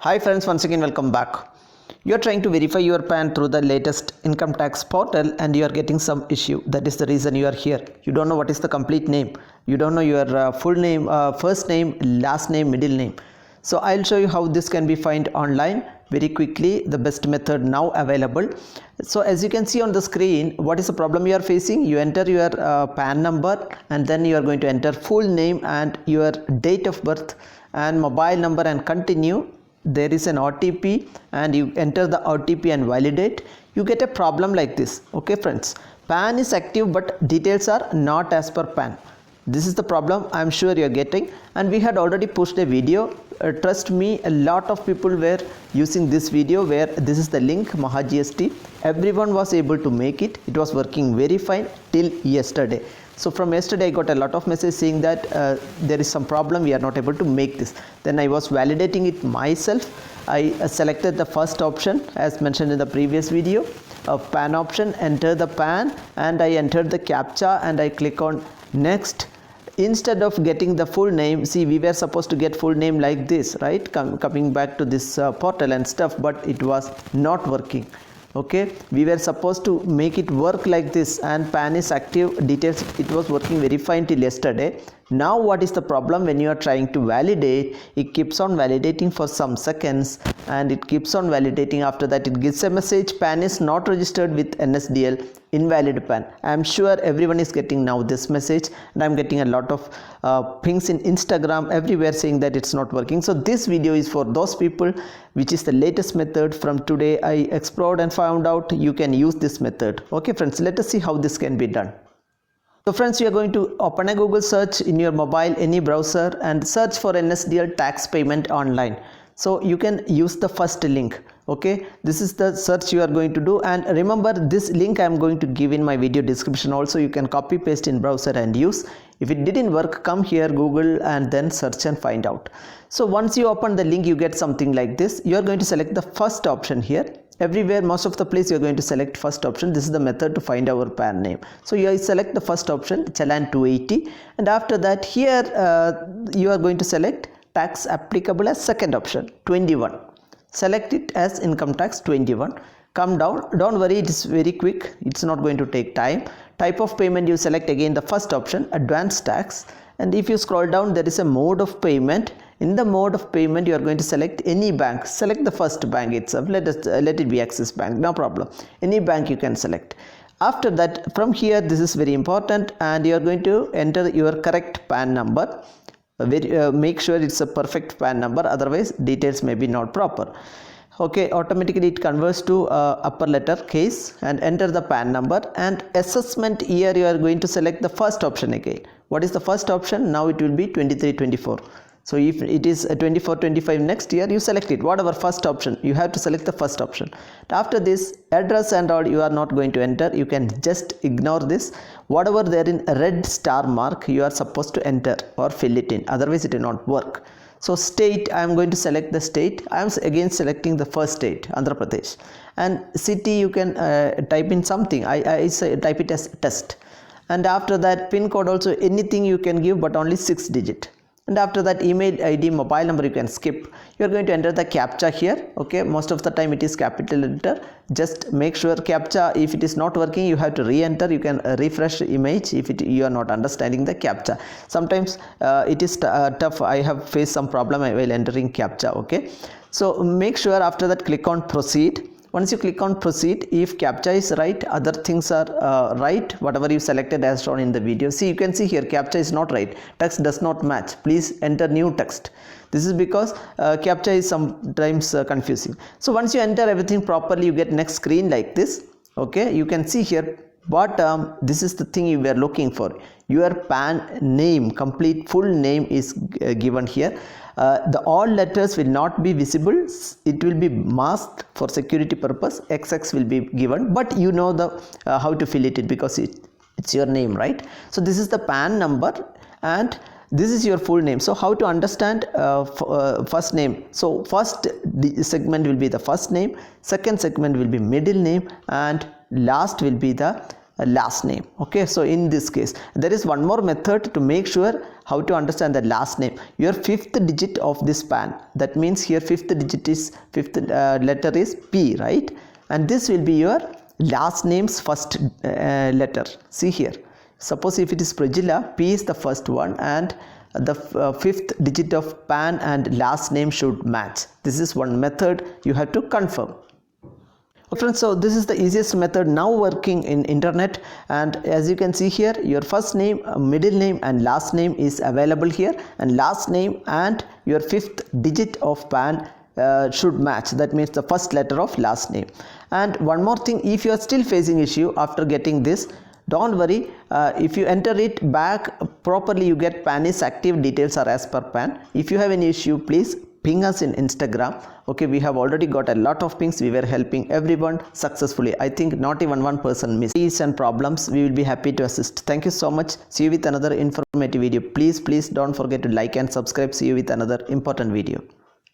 Hi friends, once again welcome back. You are trying to verify your PAN through the latest income tax portal and you are getting some issue. That is the reason you are here. You don't know what is the complete name. You don't know your full name, first name, last name, middle name. So I'll show you how this can be found online very quickly, the best method now available. So as you can see on the screen, what is the problem you are facing? You enter your PAN number and then you are going to enter full name and your date of birth and mobile number and continue. There is an OTP and you enter the OTP and validate. You get a problem like this. Okay friends, PAN is active but details are not as per PAN. This is the problem I am sure you are getting, and we had already pushed a video. Trust me, a lot of people were using this video where this is the link MahaGST. Everyone was able to make it. It was working very fine till yesterday. So from yesterday I got a lot of messages saying that there is some problem, we are not able to make this. Then I was validating it myself. I selected the first option as mentioned in the previous video of PAN option, enter the PAN, and I entered the CAPTCHA and I click on next. Instead of getting the full name, see, we were supposed to get full name like this, right? Coming back to this portal and stuff, but it was not working. Okay, we were supposed to make it work like this, and PAN is active details. It was working very fine till yesterday. Now what is the problem? When you are trying to validate, it keeps on validating for some seconds and it keeps on validating. After that it gives a message, PAN is not registered with NSDL, invalid PAN. I am sure everyone is getting now this message, and I am getting a lot of pings in Instagram everywhere saying that it's not working. So this video is for those people, which is the latest method from today. I explored and found out you can use this method. Okay friends, let us see how this can be done. So friends, you are going to open a Google search in your mobile, any browser, and search for NSDL tax payment online. So you can use the first link. Okay, this is the search you are going to do, and remember this link I am going to give in my video description also. You can copy paste in browser and use. If it didn't work, come here, Google, and then search and find out. So once you open the link, you get something like this. You are going to select the first option here. Everywhere, most of the place, you are going to select first option. This is the method to find our PAN name. So you select the first option, Challan 280, and after that here you are going to select tax applicable as second option, 21. Select it as income tax 21. Come down, don't worry, it is very quick, it's not going to take time. Type of payment, you select again the first option, advanced tax, and if you scroll down, there is a mode of payment. In the mode of payment, you are going to select any bank. Select the first bank itself. Let it be Axis Bank, no problem. Any bank you can select. After that, from here, this is very important, and you are going to enter your correct PAN number. Make sure it's a perfect PAN number, otherwise details may be not proper. Okay, automatically it converts to upper letter case, and enter the PAN number, and assessment year you are going to select the first option again. What is the first option? Now it will be 23-24. So if it is 24-25 next year, you select it, whatever first option, you have to select the first option. After this, address and all you are not going to enter, you can just ignore this. Whatever there in a red star mark, you are supposed to enter or fill it in, otherwise it will not work. So state, I am going to select the state. I am again selecting the first state, Andhra Pradesh. And city, you can type in something. I say type it as test. And after that, pin code also, anything you can give, but only 6 digit. And after that, email ID, mobile number you can skip. You are going to enter the CAPTCHA here. Okay, most of the time it is capital letter. Just make sure CAPTCHA, if it is not working, you have to re-enter. You can refresh the image if you are not understanding the CAPTCHA. Sometimes it is tough. I have faced some problem while entering CAPTCHA. Okay, so make sure after that click on proceed. Once you click on proceed, if CAPTCHA is right, other things are right, whatever you selected as shown in the video. See, you can see here CAPTCHA is not right, text does not match, please enter new text. This is because CAPTCHA is sometimes confusing. So once you enter everything properly, you get next screen like this. Okay, you can see here bottom, this is the thing you were looking for. Your PAN name, complete full name is given here. The all letters will not be visible, it will be masked for security purpose. XX will be given, but you know the how to fill it because it's your name, right? So this is the PAN number and this is your full name. So how to understand first name? So first segment will be the first name, second segment will be middle name, and last will be the last name. Okay, so in this case there is one more method to make sure how to understand the last name. Your fifth digit of this PAN, that means here fifth letter is P, right? And this will be your last name's first letter. See here, suppose if it is Prajila, P is the first one, and the fifth digit of PAN and last name should match. This is one method you have to confirm. Friends, so this is the easiest method now working in internet, and as you can see here, your first name, middle name and last name is available here, and last name and your fifth digit of PAN should match. That means the first letter of last name. And one more thing, if you are still facing issue after getting this, don't worry, if you enter it back properly, you get PAN is active, details are as per PAN. If you have any issue, please ping us in Instagram. Okay, we have already got a lot of pings. We were helping everyone successfully. I think not even one person missed. Issues and problems, we will be happy to assist. Thank you so much. See you with another informative video. Please don't forget to like and subscribe. See you with another important video.